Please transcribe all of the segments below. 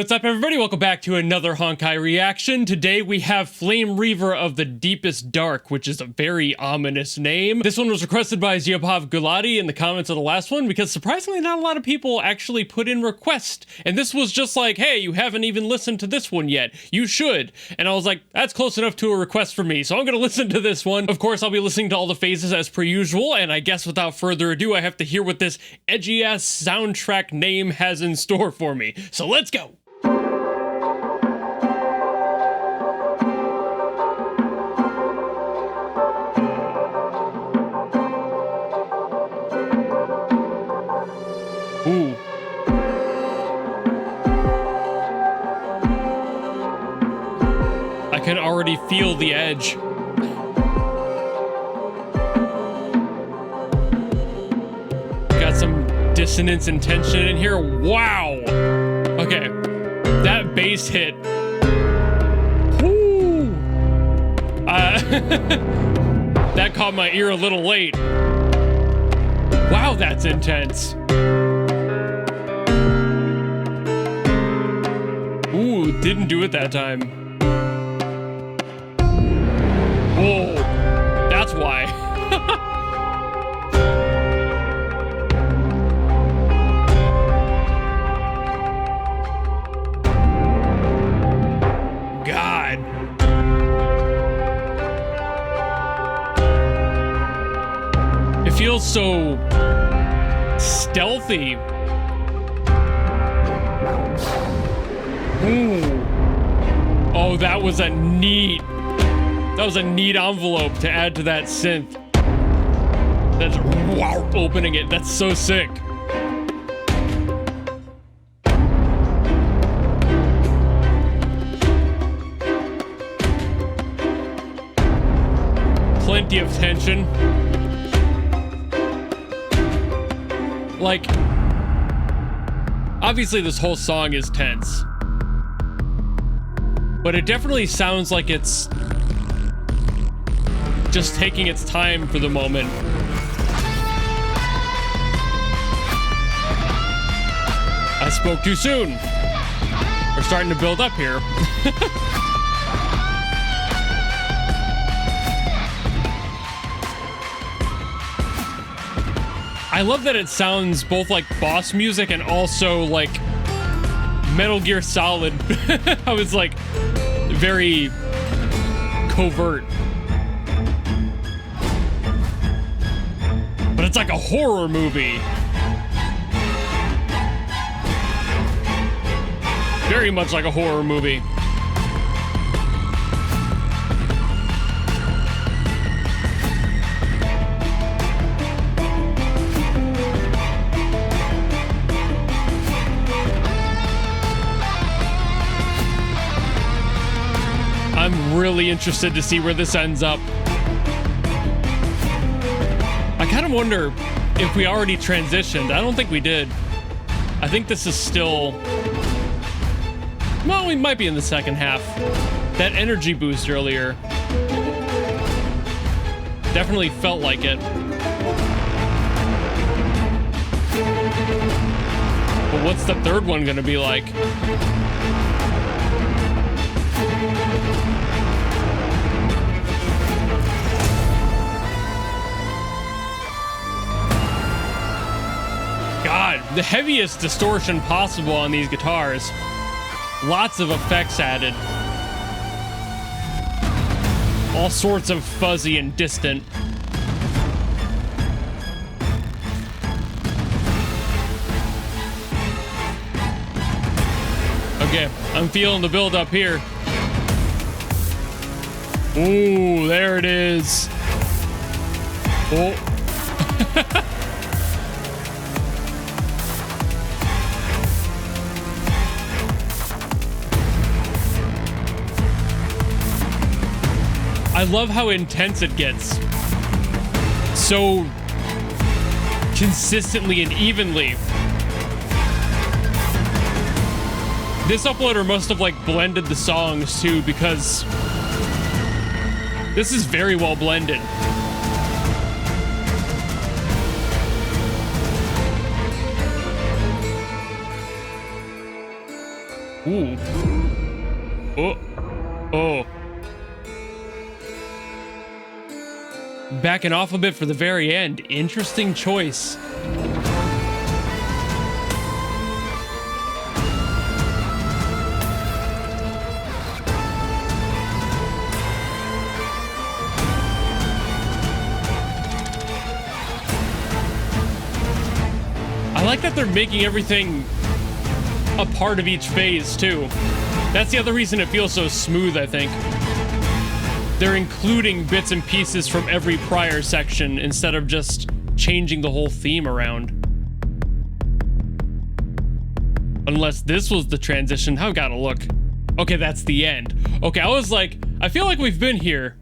what's up everybody? Welcome back to another Honkai reaction. Today we have Flame Reaver of the Deepest Dark, which is a very ominous name. This one was requested by Yj.W in the comments of the last one because surprisingly not a lot of people actually put in requests. And this was just like, hey, you haven't even listened to this one yet. You should. And I was like, that's close enough to a request for me, so I'm gonna listen to this one. Of course, I'll be listening to all the phases as per usual, and I guess without further ado, I have to hear what this edgy-ass soundtrack name has in store for me. So let's go! Ooh. I can already feel the edge. Got some dissonance and tension in here. Wow. Okay. That bass hit. Woo. That caught my ear a little late. Wow, that's intense. Ooh, didn't do it that time. Whoa, that's why. God. It feels so stealthy. Ooh. Oh, that was a neat envelope to add to that synth. That's wow, opening it. That's so sick. Plenty of tension. Like, obviously this whole song is tense, but it definitely sounds like it's just taking its time for the moment. I spoke too soon. We're starting to build up here. I love that it sounds both like boss music and also like Metal Gear Solid. I was like very covert. But it's like a horror movie. Very much like a horror movie. I'm really interested to see where this ends up. I kind of wonder if we already transitioned. I don't think we did. I think this is still... Well, we might be in the second half. That energy boost earlier definitely felt like it. But what's the third one gonna be like? God, the heaviest distortion possible on these guitars. Lots of effects added. All sorts of fuzzy and distant. Okay, I'm feeling the build up here. Ooh, there it is. Oh. I love how intense it gets. So consistently and evenly. This uploader must have like blended the songs too, because this is very well blended. Ooh. Oh. Oh. Backing off a bit for the very end. Interesting choice. I like that they're making everything a part of each phase, too. That's the other reason it feels so smooth, I think. They're including bits and pieces from every prior section instead of just changing the whole theme around. Unless this was the transition. I've got to look. Okay, that's the end. Okay, I was like, I feel like we've been here.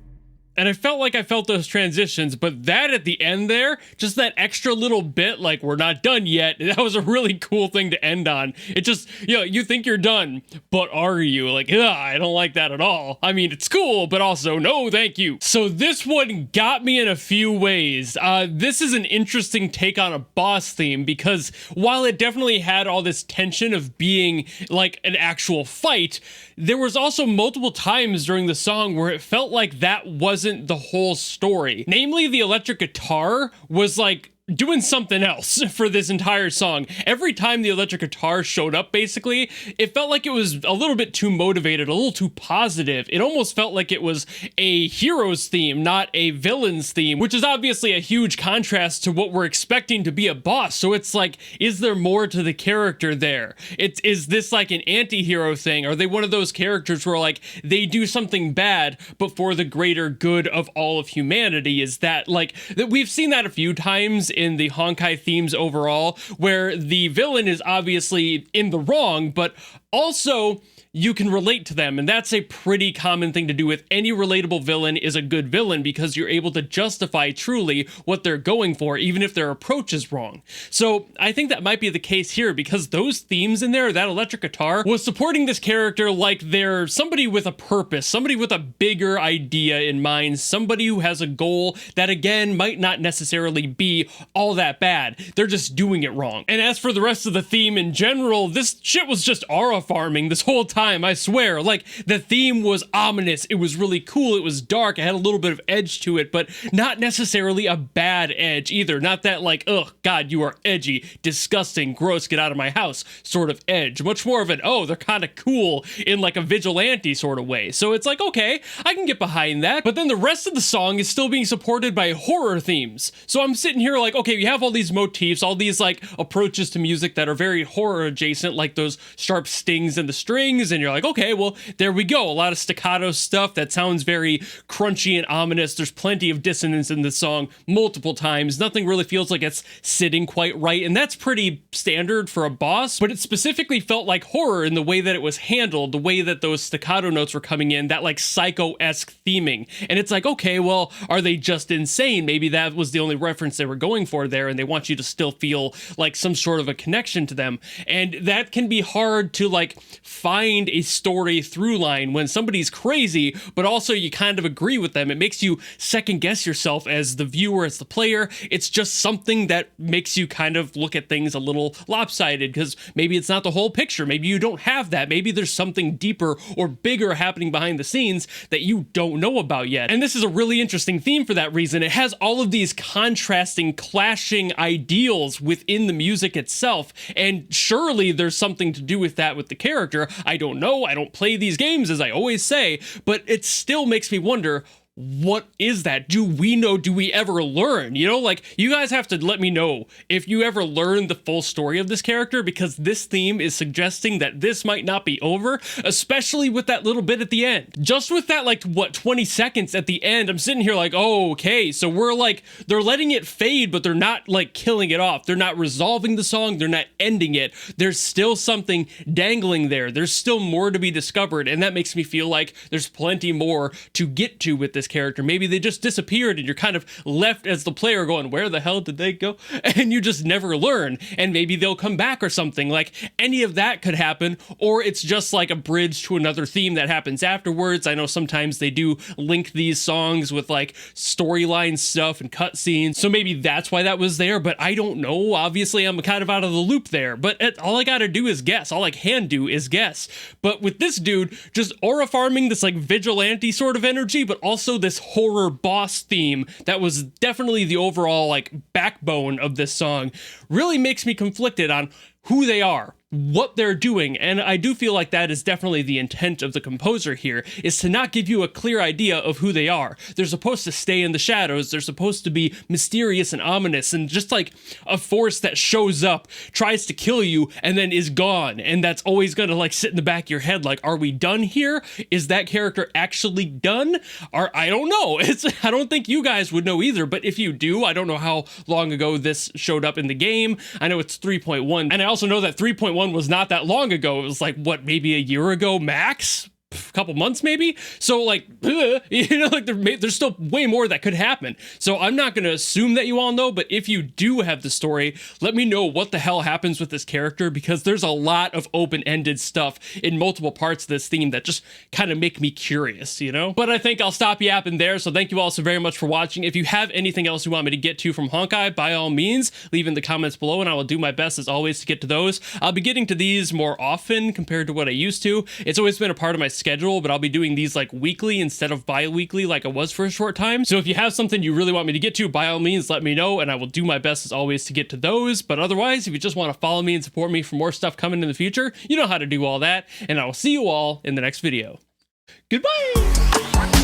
And I felt like I felt those transitions, but that at the end there, just that extra little bit, like, we're not done yet, that was a really cool thing to end on. It just, you know, you think you're done, but are you? Like, I don't like that at all. I mean, it's cool, but also, no, thank you. So this one got me in a few ways. This is an interesting take on a boss theme, because while it definitely had all this tension of being like an actual fight, there was also multiple times during the song where it felt like that wasn't the whole story. Namely, the electric guitar was like doing something else for this entire song. Every time the electric guitar showed up, basically, it felt like it was a little bit too motivated, a little too positive. It almost felt like it was a hero's theme, not a villain's theme, which is obviously a huge contrast to what we're expecting to be a boss. So it's like, is there more to the character there? Is this like an anti-hero thing? Are they one of those characters where like they do something bad, but for the greater good of all of humanity? Is that like, that we've seen that a few times in the Honkai themes overall, where the villain is obviously in the wrong, but also you can relate to them, and that's a pretty common thing to do with any relatable villain is a good villain, because you're able to justify truly what they're going for, even if their approach is wrong. So I think that might be the case here, because those themes in there, that electric guitar, was supporting this character like they're somebody with a purpose, somebody with a bigger idea in mind, somebody who has a goal that, again, might not necessarily be all that bad. They're just doing it wrong. And as for the rest of the theme in general, this shit was just aura farming this whole time. I swear. Like, the theme was ominous. It was really cool. It was dark. It had a little bit of edge to it, but not necessarily a bad edge either. Not that like, ugh, God, you are edgy, disgusting, gross, get out of my house sort of edge. Much more of an, oh, they're kind of cool in like a vigilante sort of way. So it's like, okay, I can get behind that. But then the rest of the song is still being supported by horror themes. So I'm sitting here like, okay, you have all these motifs, all these like approaches to music that are very horror adjacent, like those sharp stings in the strings, and you're like, okay, well, there we go. A lot of staccato stuff that sounds very crunchy and ominous. There's plenty of dissonance in this song multiple times. Nothing really feels like it's sitting quite right, and that's pretty standard for a boss, but it specifically felt like horror in the way that it was handled, the way that those staccato notes were coming in, that like psycho-esque theming. And it's like, okay, well, are they just insane? Maybe that was the only reference they were going for there, and they want you to still feel like some sort of a connection to them. And that can be hard to like find a story through line when somebody's crazy, but also you kind of agree with them. It makes you second guess yourself as the viewer, as the player. It's just something that makes you kind of look at things a little lopsided, because maybe it's not the whole picture. Maybe you don't have that. Maybe there's something deeper or bigger happening behind the scenes that you don't know about yet. And this is a really interesting theme for that reason. It has all of these contrasting, clashing ideals within the music itself, and surely there's something to do with that with the character. I don't know. I don't play these games, as I always say, but it still makes me wonder, what is that? Do we know? Do we ever learn? You know, like, you guys have to let me know if you ever learn the full story of this character, because this theme is suggesting that this might not be over, especially with that little bit at the end. Just with that, like, what, 20 seconds at the end, I'm sitting here like, oh, okay, so we're like, they're letting it fade, but they're not, like, killing it off. They're not resolving the song. They're not ending it. There's still something dangling there. There's still more to be discovered, and that makes me feel like there's plenty more to get to with this this character. Maybe they just disappeared and you're kind of left as the player going, where the hell did they go? And you just never learn, and maybe they'll come back or something. Like, any of that could happen, or it's just like a bridge to another theme that happens afterwards. I know sometimes they do link these songs with like storyline stuff and cutscenes, so maybe that's why that was there, but I don't know. Obviously, I'm kind of out of the loop there, but all I gotta do is guess. All I can do is guess. But with this dude, just aura farming this like vigilante sort of energy, but also this horror boss theme that was definitely the overall like backbone of this song, really makes me conflicted on who they are, what they're doing, and I do feel like that is definitely the intent of the composer here, is to not give you a clear idea of who they are. They're supposed to stay in the shadows, they're supposed to be mysterious and ominous, and just like a force that shows up, tries to kill you, and then is gone, and that's always gonna like sit in the back of your head like, are we done here? Is that character actually done? Or I don't know. I don't think you guys would know either, but if you do, I don't know how long ago this showed up in the game. I know it's 3.1, and I also know that 3.1 was not that long ago. It was like, what, maybe a year ago max? A couple months maybe? So like, you know, like there's still way more that could happen. So I'm not going to assume that you all know, but if you do have the story, let me know what the hell happens with this character, because there's a lot of open-ended stuff in multiple parts of this theme that just kind of make me curious, you know? But I think I'll stop yapping there, so thank you all so very much for watching. If you have anything else you want me to get to from Honkai, by all means, leave in the comments below, and I will do my best as always to get to those. I'll be getting to these more often compared to what I used to. It's always been a part of my schedule, but I'll be doing these like weekly instead of bi-weekly like I was for a short time. So if you have something you really want me to get to, by all means let me know, and I will do my best as always to get to those. But otherwise, if you just want to follow me and support me for more stuff coming in the future, you know how to do all that, and I will see you all in the next video. Goodbye!